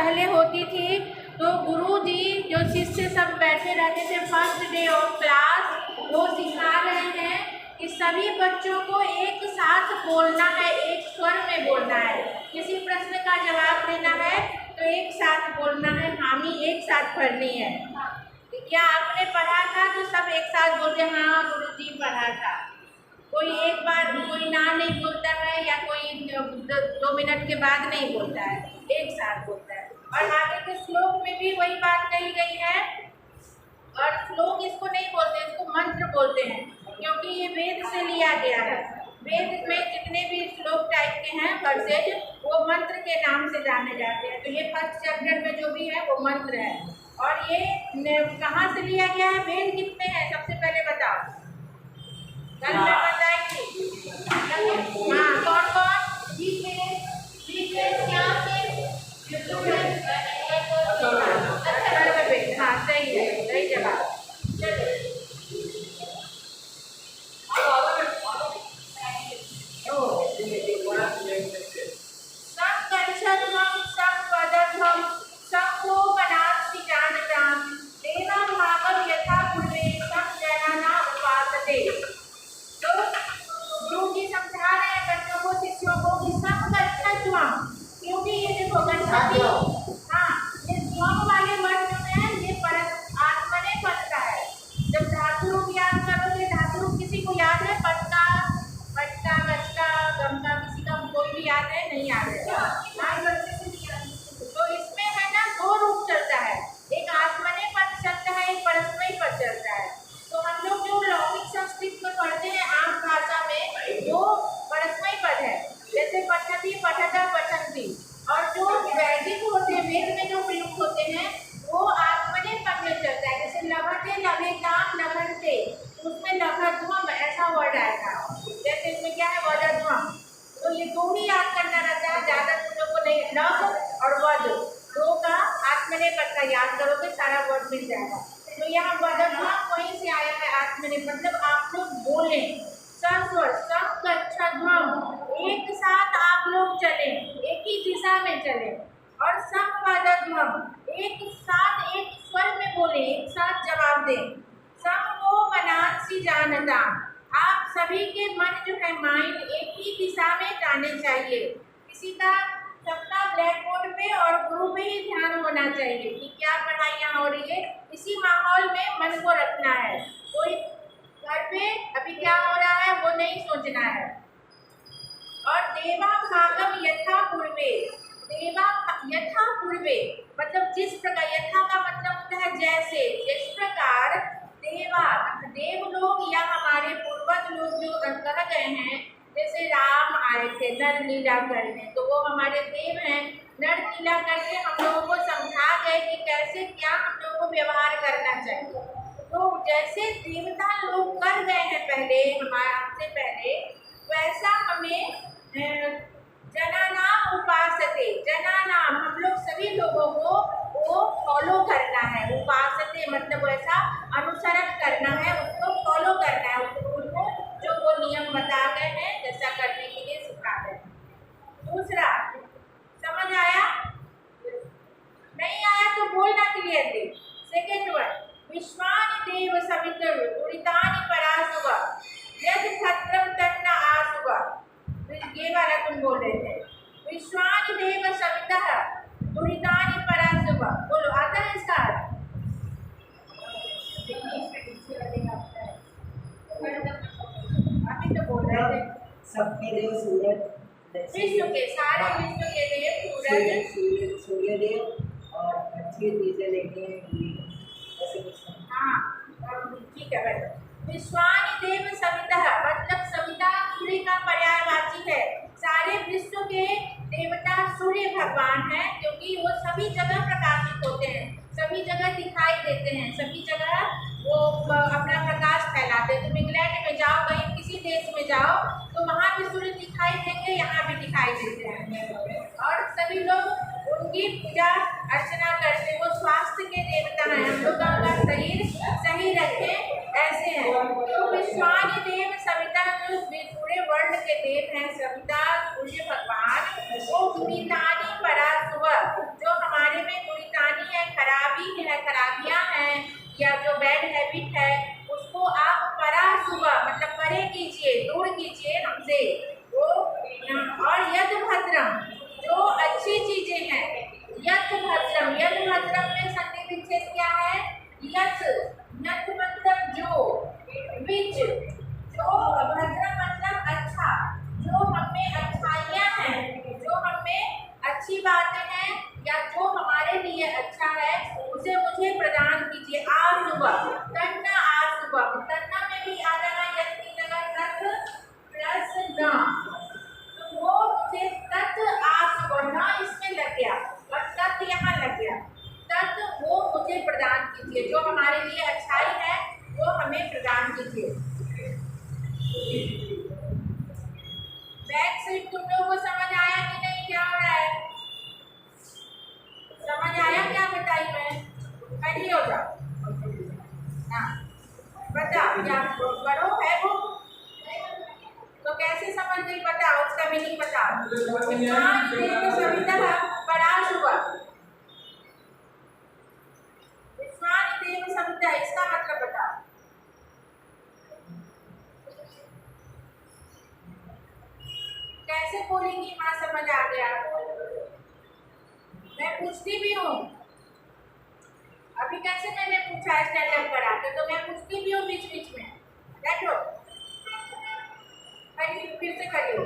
पहले होती थी तो गुरु जी जो शिष्य सब बैठे रहते थे फर्स्ट डे ऑफ क्लास, वो सिखा रहे हैं कि सभी बच्चों को एक साथ बोलना है, एक स्वर में बोलना है। किसी प्रश्न का जवाब देना है तो एक साथ बोलना है, हामी एक साथ पढ़नी है। क्या आपने पढ़ा था तो सब एक साथ बोलते हाँ गुरु जी पढ़ा था। कोई एक बार कोई ना नहीं बोलता है या कोई 2 मिनट के बाद नहीं बोलता है, एक साथ बोलता है। और आगे के श्लोक में भी वही बात कही गई है। और श्लोक इसको नहीं बोलते, इसको मंत्र बोलते हैं, क्योंकि ये वेद से लिया गया है। वेद में जितने भी श्लोक टाइप के हैं वर्सेज, वो मंत्र के नाम से जाने जाते हैं। तो ये फर्स्ट चैप्टर में जो भी है वो मंत्र है। और ये कहाँ से लिया गया है? वेद कितने हैं सबसे पहले बताओ, कल मैं बताएंगी। हाँ, कौन कौन? हाँ सही है, सही जवाब। क्योंकि ये देखो गणपति, हाँ ये ध्वम वाले वर्ड जो है ये आत्मने पद का है। जब धातु रूप याद करोगे, धातु रूप किसी को याद है? पटका, पटका, गटका, गमका, किसी का कोई भी याद है? नहीं याद है। तो इसमें है ना 2 रूप चलता है, एक आत्मने पद चलता है, एक परस्मयी पद चलता है। तो हम लोग जो लौकिक संस्कृत में पढ़ते हैं आम भाषा में, वो परस्मयी पद है, जैसे पठती, पठता, पठन्ति। और जो वैदिक होते हैं, वेद में जो प्रयुक्त होते हैं, वो आत्मने पद में चलता है। जैसे लभते, लभेताम, लभन्ते, उसमें लभध्वम ऐसा वर्ड आएगा। जैसे इसमें क्या है? वदध्वम। तो ये 2 ही याद करना रहता है, ज़्यादा चीज़ों को नहीं। लभ और वद, 2 का आत्मने पद का याद करोगे सारा वर्ड मिल जाएगा। तो यहाँ वदध्वम वहीं से आया है, आत्मने, मतलब आप लोग बोले सस्वर एक साथ आप लोग चले, एक ही दिशा में चले। और समवदध्वम, एक साथ एक स्वर में बोले, एक साथ जवाब दें। समो मनांसि जानता, आप सभी के मन जो है माइंड एक ही दिशा में जाने चाहिए। किसी का सबका ब्लैक बोर्ड पे और गुरु पे ही ध्यान होना चाहिए कि क्या पढ़ाई यहाँ हो रही है, इसी माहौल में मन को रखना है। कोई घर पे अभी क्या हो रहा है वो नहीं सोचना है। और देवा भागम यथा पूर्वे, देवा यथा पूर्वे मतलब जिस प्रकार, यथा का मतलब होता है जैसे, जिस प्रकार देवा देव लोग या हमारे पूर्वज लोग जो कह गए हैं, जैसे राम आए थे नर लीला करने, तो वो हमारे देव हैं। नर लीला करके हम लोगों को समझा गए कि कैसे क्या हम लोगों को व्यवहार करना चाहिए। तो जैसे देवता लोग कर गए हैं पहले, हमारे हमसे पहले, वैसा हमें जनानाम उपासते, जनानाम हम लोग सभी लोगों को वो फॉलो करना है। उपासते मतलब वैसा अनुसरण करना है, उसको फॉलो करना है, उनको जो वो नियम बता गए हैं जैसा करने के लिए सिखा गए। दूसरा, समझ आया? नहीं आया तो बोलना क्लियरली। सेकेंड वर्ड, विश्वानि देव सवितुर दुरितानि परासुव यद भद्रम तन्न आसुव। ये वाला तुम बोल रहे थे। विश्वानि देव सवितः दुरितानि परासुव, बोलो आता है इसका? अभी तो बोल रहे थे सबके देव सूरज, विश्व के सारे विश्व के देव सूर्य देव और अच्छी चीजें लेके ऐसे कुछ। हाँ ठीक है भाई। विश्वानि देव सविता मतलब सविता सूर्य का पर्यायवाची है। सारे विश्व के देवता सूर्य भगवान हैं, क्योंकि वो सभी जगह प्रकाशित होते हैं, सभी जगह दिखाई देते हैं, सभी जगह वो अपना प्रकाश फैलाते हैं। तुम इंग्लैंड में जाओ, कहीं किसी देश में जाओ तो वहाँ भी सूर्य दिखाई देंगे, यहाँ भी दिखाई देते हैं। और सभी लोग उनकी पूजा अर्चना करते हैं। वो स्वास्थ्य के देवता हैं, हम लोग का शरीर सही रखे ऐसे हैं। तो विश्वानि देव सविता जो पूरे वर्ल्ड के देव हैं, सविता सूर्य भगवान, वो दुरितानि परासुव जो हमारे हमारे में दुर्गुणानी है, खराबी है, खराबियां हैं या जो बैड हैबिट है उसको आप पराशुभ मतलब परे कीजिए, दूर कीजिए हमसे वो। और यद भद्रम जो अच्छी चीजें हैं, यद भद्रम, यद भद्रम में संधि विच्छेद क्या है? यथ, यथ मतलब जो, विच, जो भद्रम मतलब अच्छा, जो हमें अच्छाइयाँ हैं, जो हमें अच्छी बातें हैं या जो हमारे लिए अच्छा है उसे मुझे प्रदान कीजिए। आशुभ, तन्ना आशुभ, तन्ना में भी आ जाना यद की जगह तत् प्लस न, तो वो मुझे तत् आशुभ, न इसमें लग गया और तत् यहाँ लग गया, तत् वो मुझे प्रदान कीजिए, जो हमारे लिए अच्छाई है वो हमें प्रदान कीजिए। बैक साइड तुम लोगों को समझ आया कि नहीं, क्या हो रहा है? समझ आया क्या बताई मैं? खड़ी हो जाओ। हाँ बताओ, क्या बड़ो है वो तो कैसे समझ नहीं, बताओ उसका मीनिंग बताओ। सविता पराशुभ, विश्वान देव सविता, इसका मतलब बताओ। कैसे बोलेंगी माँ समझ आ गया? मैं पूछती भी हूँ, अभी कैसे मैंने पूछा स्टैंड अप करा तो मैं पूछती भी हूँ बीच बीच में। बैठो, फिर से करियो।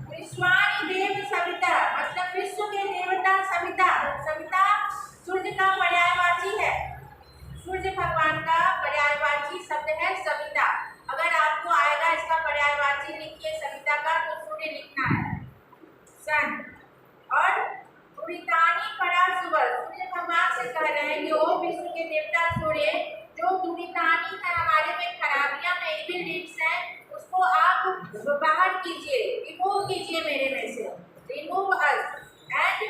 विश्वानी देव सविता मतलब विश्व के देवता सविता, सविता सूर्य का पर्यायवाची है, सूर्य भगवान का पर्यायवाची शब्द है सविता। अगर आपको आएगा इसका पर्यायवाची लिखिए सविता का तो सूर्य लिखना है, सन। और दुरितानी पराशुभ, सूर्य भगवान से कह रहे हैं कि ओ विश्व के देवता सूर्य, जो दुरितानी है, हमारे में खराबियां में इविल डीड्स हैं, उसको आप बाहर कीजिए, रिमूव कीजिए मेरे में से, रिमूव अस। एंड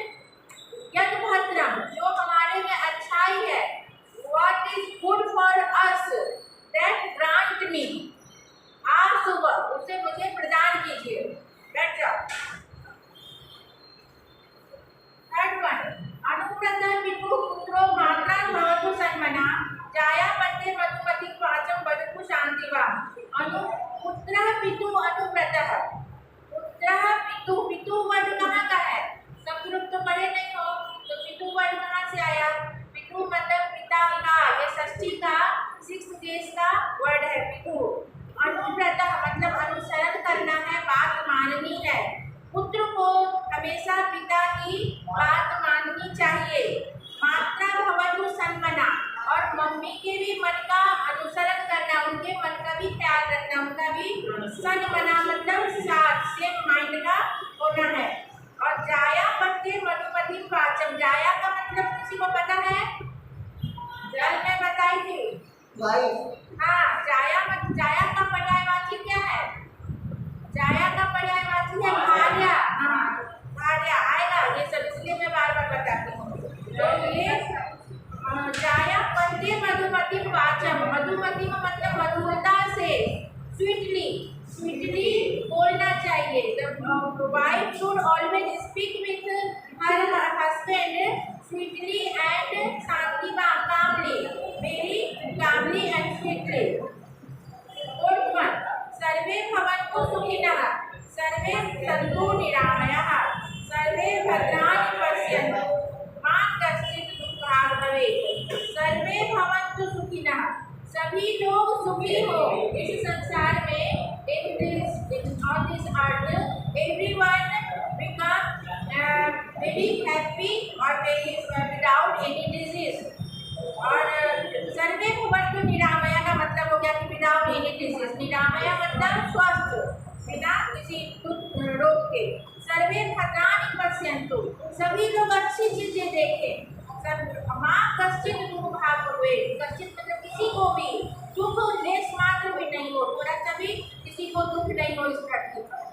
यद भद्रम जो हमारे में अच्छाई है, what is good for us that grant me, आशुभ उसे मुझे प्रदान कीजिए। बैठ जाओ। थर्ड वन, अनुव्रत पितु पुत्रो मात्रा भवतु सन्मना जाया पत्ते मधुमति वाचम बदतु शांतिवा। अनु पुत्रः पितु अनुव्रतः, पुत्रः पितु, पितु वर्ड कहाँ का है? सब ग्रुप तो पढ़े नहीं हो तो पितु वर्ड कहाँ से आया? पितु मतलब पिता का, ये षष्ठी का 6th केस का वर्ड है पितु। अनुव्रतः मतलब अनुसरण करना है, बात माननी है। पुत्र को हमेशा पिता की बात माननी चाहिए। मात्रा भवतु सन्मना, और मम्मी के भी मन का अनुसरण करना, उनके मन का भी ख्याल रखना, उनका भी सन्मना मतलब साथ, सेम माइंड का होना है। और जाया पत्ते मधुमति वाचम, जाया का मतलब किसी को पता है? जल में बताई थी। हाँ, जाया का पर्यायवाची क्या है? जाया का पर्यायवाची है भार्या। हाँ भार्या आएगा, ये सब इसलिए मैं बार बार बताती हूँ। तो ये जाया पत्ते मधुमति वाचम, मधुमति का मतलब मधुरता से, स्वीटली, स्वीटली बोलना चाहिए। The wife should always speak with her husband sweetly and शांतिवा, calmly, very calmly and sweetly. Fourth one, सर्वे भवन्तु सुखिनः, सर्वे सन्तु निरामयाः, सर्वे भद्राणि पश्यन्तु मा कश्चित् दुःखभाग् भवेत्। सर्वे भवन्तु सुखिनः, सभी लोग सुखी हो इस संसार में। on this earth everyone become very happy or very without any disease। और सर्वे भवन्तु निरामया का मतलब हो गया कि विदाउट एनी डिजीज, निरामया मतलब स्वस्थ, बिना किसी रोग के। सर्वे भद्राणि पश्यन्तु, सभी लोग अच्छी चीजें देखें। माँ कश्चित् दुःखभाग् भवेत्, कश्चित् मतलब किसी को भी दुख लेस मात्र भी नहीं हो, थोड़ा सा भी किसी को दुख नहीं हो इस धरती पर।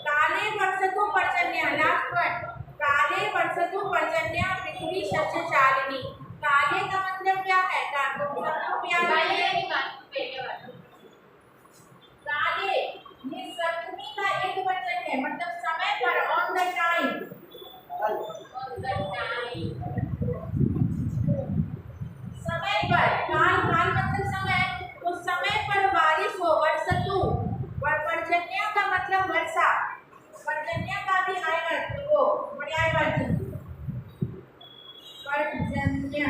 काले वर्षतु पर्जन्या, लास्ट वर्ड, काले वर्षतु पर्जन्या पृथ्वी शस्यशालिनी। काले का मतलब क्या है? काले ये सप्तमी का एक वचन है, मतलब समय पर, ऑन द टाइम। वर्षा, पर्जन्य का भी आएगा तो वो पर्यायवाची, पर्जन्य,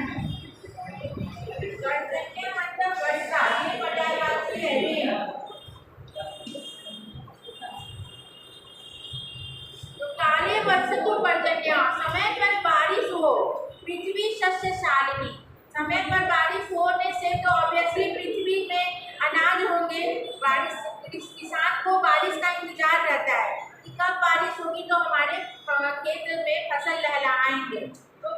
पर्जन्य मतलब वर्षा, ये पर्यायवाची है ये। तो काले वर्ष को पर्जन्य, समय पर बारिश हो, पृथ्वी शस्यशालिनी, समय पर बारिश होने से तो ऑब्वियसली पृथ्वी में अनाज होंगे, बारिश, किसान को बारिश का इंतजार रहता है कि कब बारिश होगी तो हमारे खेत में फसल लहलहाएंगे। तो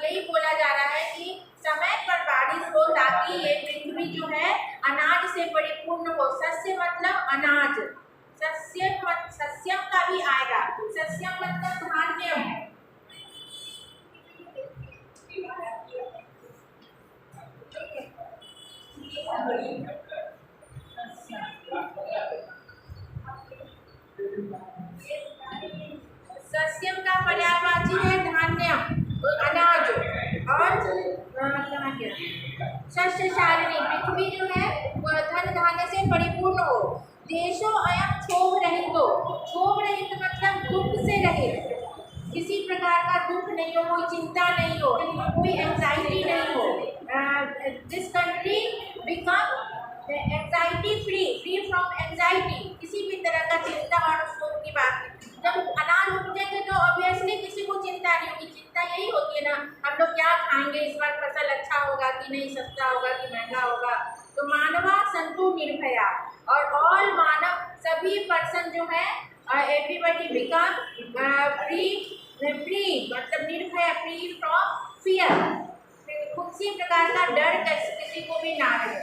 यही बोला जा रहा है कि समय पर बारिश हो ताकि ये पृथ्वी जो है अनाज से परिपूर्ण हो। सस्य मतलब अनाज, सस्यम का भी आएगा, सस्यम मतलब धान्यम। सस्यम का पर्यायवाची है धान्यम, अनाज, और शस्यशालिनी, पृथ्वी जो है वह धन धान्य से परिपूर्ण हो। देशो अयम क्षोभ रहितो, क्षोभ रहित मतलब दुख से रहित, किसी प्रकार का दुख नहीं हो, कोई चिंता नहीं हो, कोई एंजाइटी नहीं हो। This country become anxiety free, free from anxiety, किसी भी तरह का चिंता और शोक की बात नहीं। जब अनाज उपजेंगे तो ऑब्वियसली किसी को चिंता नहीं होगी, चिंता यही होती है ना हम लोग क्या खाएंगे, इस बार फसल अच्छा होगा कि नहीं, सस्ता होगा कि महंगा होगा। तो मानवा संतु निर्भया, और ऑल मानव, सभी पर्सन जो है, एवरीबॉडी बिकम फ्री, फ्री मतलब निर्भय, फ्री फ्रॉम फियर, किसी प्रकार का डर किसी को भी ना रहे।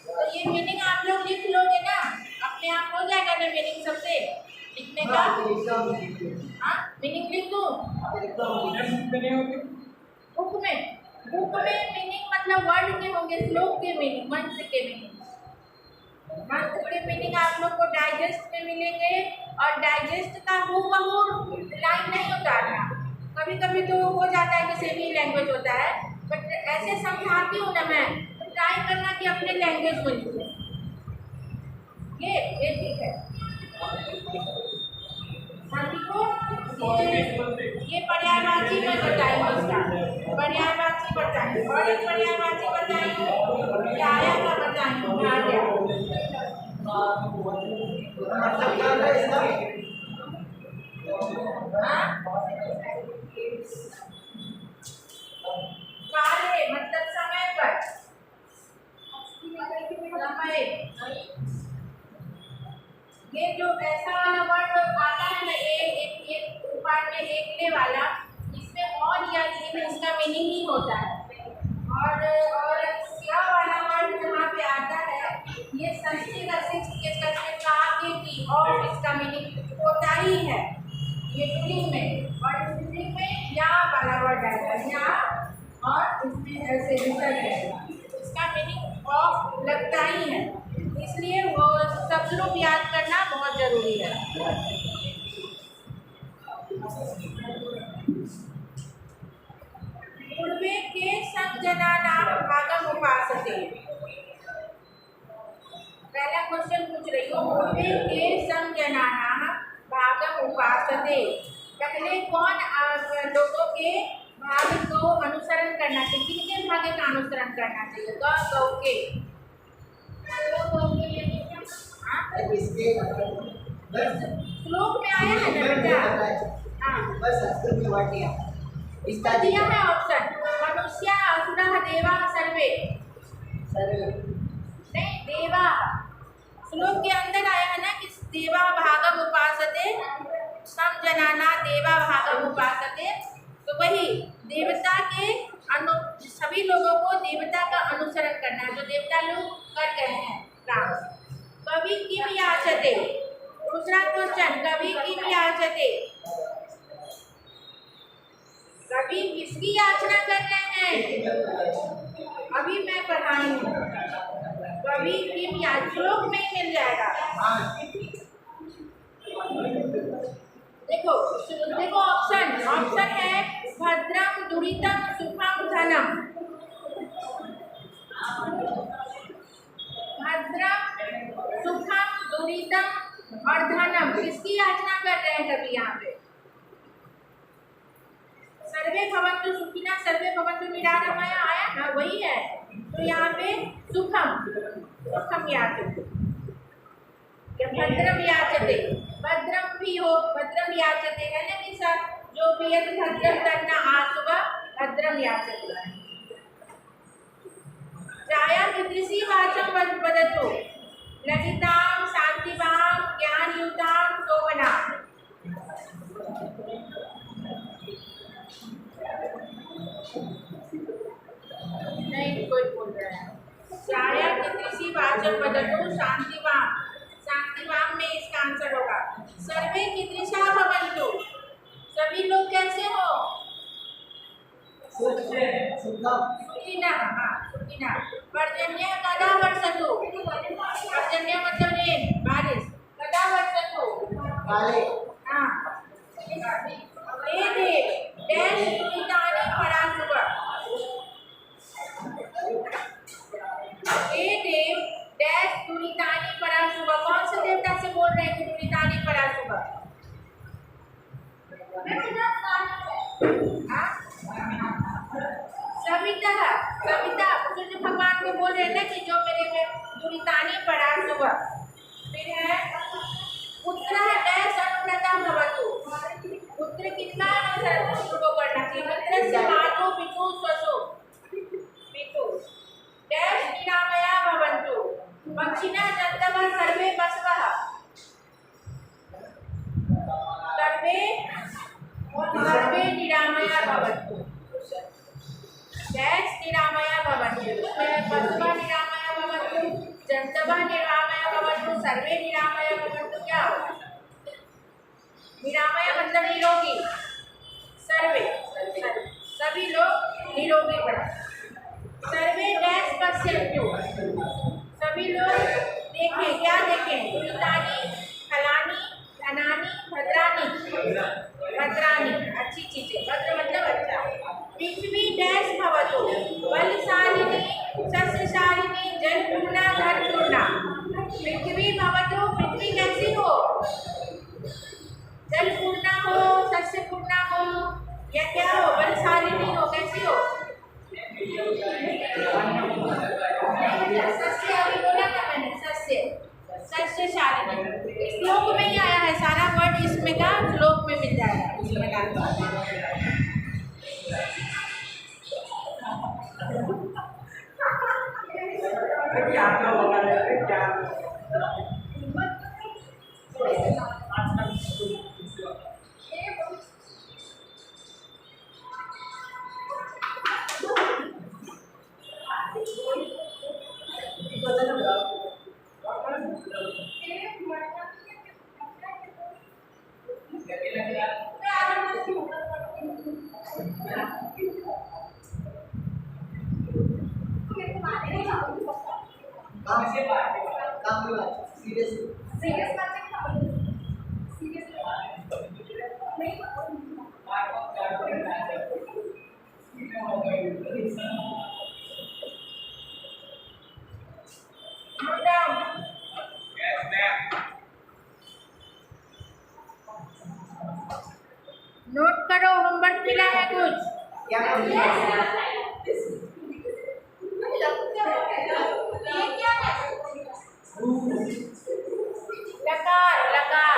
तो ये मीनिंग आप लोग लिख लोगे ना, अपने आप हो जाएगा ना मीनिंग सबसे लिखने का। हाँ मीनिंग लिख दूँ बुक में, बुक में मीनिंग मतलब वर्ड के होंगे, श्लोक के मीनिंग, मंत्र के मीनिंग, मंत्र के मीनिंग आप लोग को डाइजेस्ट में मिलेंगे। और डाइजेस्ट का हूबहू लाइन नहीं उतारना, कभी कभी तो हो जाता है कि सेमी लैंग्वेज होता है, बट ऐसे समझाती हूँ ना मैं, तो ट्राई करना कि अपने लैंग्वेज में लिखे। ये ठीक है। ये पर्यायवाची में बताएंगे, इसका पर्यायवाची बताएंगे, और एक पर्यायवाची बताएंगे, छाया का बताएंगे, काले मतलब समय पर, समय, ये जो ऐसा वाला वर्ड आता है ना, एक पार्ट में एकले वाला, इसमें और या इसका मीनिंग ही होता है। और क्या वाला वर्ड जहाँ पे आता है, ये षष्ठी का का की और इसका मीनिंग होता ही है ये पुलिंग में, और स्त्रीलिंग में या वाला वर्ड आएगा, या और इसमें ऐसे रिजल्ट है, इसका मीनिंग ऑफ लगता ही है, इसलिए वो सब लोग याद करना बहुत जरूरी है। पूर्वे के संजनानां भागम उपासते, पहला क्वेश्चन पूछ रही हूँ, पूर्वे के संजनानां भागम उपासते, पहले कौन लोगों के भाग को अनुसरण करना चाहिए, किनके भाग्य का अनुसरण करना चाहिए, गौ के, श्लोक में आया है ना बेटा, हाँ इसका दिया है ऑप्शन, मनुष्य असुरः देवा सर्वे, नहीं देवा, श्लोक के अंदर आया है ना कि देवा भागम उपासते, सब जनाना देवा भागम उपासते, तो वही देवता के सभी लोगों को देवता का अनुसरण करना है, जो देवता लोग कर रहे हैं काम। कभी किम याचते, दूसरा क्वेश्चन, कभी किम याचते, कभी किसकी याचना कर रहे हैं, अभी मैं पढ़ाई हूँ, कभी किम याचना, श्लोक में मिल जाएगा। देखो देखो ऑप्शन है, भद्रम दुरितम सुखम धनम, भद्रम सुखम दुरितम और धनम, किसकी याचना कर रहे हैं कभी यहाँ पे? सर्वे भवन्तु सुखिनः सर्वे भवन्तु निरामया आया ना, वही है। तो यहाँ पे सुखम याचते, भद्रम याचते, भद्रम भी हो, भद्रम याचते है ना कि सर जो भी यदि भद्रम करना आसुवा भद्रम याचते। जाया कीदृशी वाचं वदतु ललितां शान्तिवां ज्ञानयुतां शोभनाम्। नहीं कोई बोल रहा है। जाया कीदृशी वाचं वदतु शान्तिवां, शान्तिवां में इसका आंसर होगा। सर्वे कीदृशा भवन्तु, सभी लोग कैसे हो? सुखिनः, सुखिनः। पर्जन्य कदा वर्षतु, पर्जन्य मतलब रेन, बारिश। कदा वर्षतु, हाँ। डैश दुरितानि पराशुभ, हे देव डैश दुरितानि पराशुभ। कौन से देवता से बोल रहे हैं कि दुरितानि पराशुभ? सविता, सविता सूर्य भगवान को बोल रहे हैं ना कि जो मेरे में दुरितानि पराशुभ। फिर है पुत्र डैश अनुव्रता भवतु, पुत्र कितना अनुसरण को करना चाहिए? पुत्र से मातु पितु स्वसु, पितु डैश निरामया भवन्तु, पक्षिणः जन्तवः सर्वे पशवः, सर्वे निरामया भवन्तु, डैश निरामया भवन्तु, पशवः निरामया भवन्तु, जन्तवः निरामया भवन्तु, सर्वे निरामया भवन्तु। क्या निरामया मतलब निरोगी, सर्वे सभी लोग निरोगी बने। सर्वे डैश पश्यन्तु, सभी लोग देखें, क्या देखें? दुरितानि फलानि धनानि भद्रानि, भद्रानि अच्छी चीजें, भद्र मतलब अच्छा। पृथ्वी डैश भवतु बलशालिनी शस्यशालिनी जलपूर्णा धनपूर्णा, पृथ्वी भवतु, पृथ्वी कैसी हो? जलपूर्णा हो, शस्यपूर्णा हो, या क्या हो? बलशालिनी हो, कैसी हो? सस्य अभी बोला था मैंने, सस्य, सस्यशालिनी। श्लोक में ही आया है सारा वर्ड, इसमें का श्लोक में मिल जाएगा, इसमें का। नोट करो, होमवर्क मिला है कुछ? क्या लकार, लकार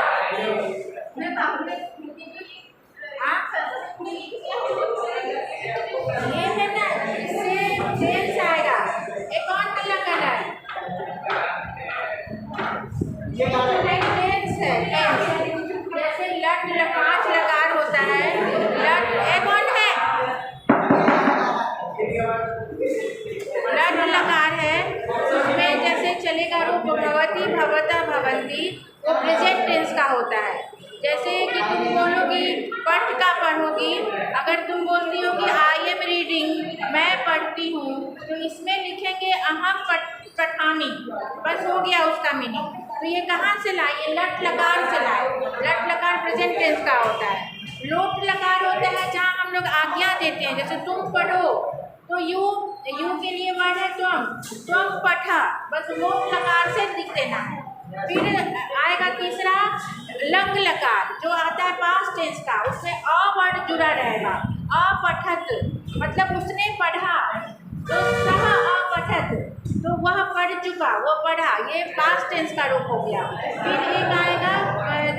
ये है ना, इससे टेंस आएगा। एक और कलर कलर ये टेंस है, टेंस जैसे लट लकाच लकार होता है, लट एक और है, लट लकार है, उसमें जैसे चलेगा रूप भवति भवता भवन्ति, वो प्रेजेंट टेंस का होता है। जैसे कि तुम बोलोगी पढ़ का पढ़ोगी, अगर तुम बोलती हो कि आई एम रीडिंग, मैं पढ़ती हूँ, तो इसमें लिखेंगे अहम पठामी, बस हो गया उसका मीनिंग। तो ये कहाँ से लाए? ये लट लकार से लाए। लट लकार प्रेजेंट टेंस का होता है। लोट लकार होता है जहाँ हम लोग आज्ञा देते हैं, जैसे तुम पढ़ो, तो यू के लिए वर्ड है तुम पढ़ा, बस लोट लकार से लिख देना है। फिर आएगा तीसरा लंग लकार जो आता है पास्ट टेंस का, उसमें अ वर्ड जुड़ा रहेगा। अपठत मतलब उसने पढ़ा, तो सह अपठत तो वह पढ़ चुका, वो पढ़ा, ये पास्ट टेंस का रूप हो गया। फिर एक आएगा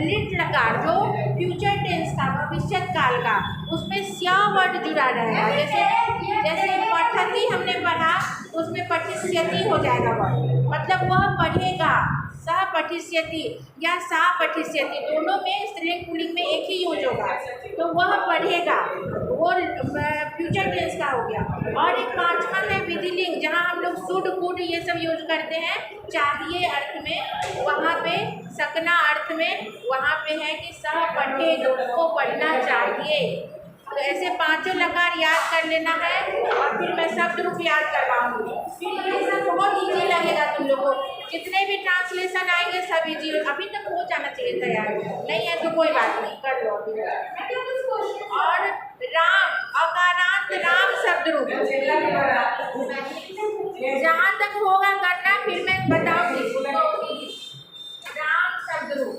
लिट लकार जो फ्यूचर टेंस का, भविष्य काल का, उसमें स्या वर्ड जुड़ा रहेगा। जैसे पठती हमने पढ़ा, उसमें पठिष्यति हो जाएगा वर्ड, मतलब वह पढ़ेगा। सह पठिष्यति या सा पठिष्यति दोनों में स्त्रीलिंग पुल्लिंग में एक ही यूज होगा, तो वह पढ़ेगा, वो फ्यूचर टेंस का हो गया। और एक पांचवा है विधिलिंग, जहाँ हम लोग शुड कुड ये सब यूज करते हैं चाहिए अर्थ में, वहाँ पे सकना अर्थ में, वहाँ पे है कि सह पठे को पढ़ना चाहिए। तो ऐसे पांचों लकार याद कर लेना है, और फिर मैं शब्द रूप याद करवाऊंगी। फिर ये सब बहुत इजी लगेगा तुम लोगों को, जितने भी ट्रांसलेशन आएंगे सब इजी। अभी तक हो जाना चाहिए तैयार, नहीं है तो कोई बात नहीं, कर लो अभी। और राम, अकारांत राम शब्द रूप जहाँ तक होगा करना, फिर मैं बताऊंगी। राम शब्द रूप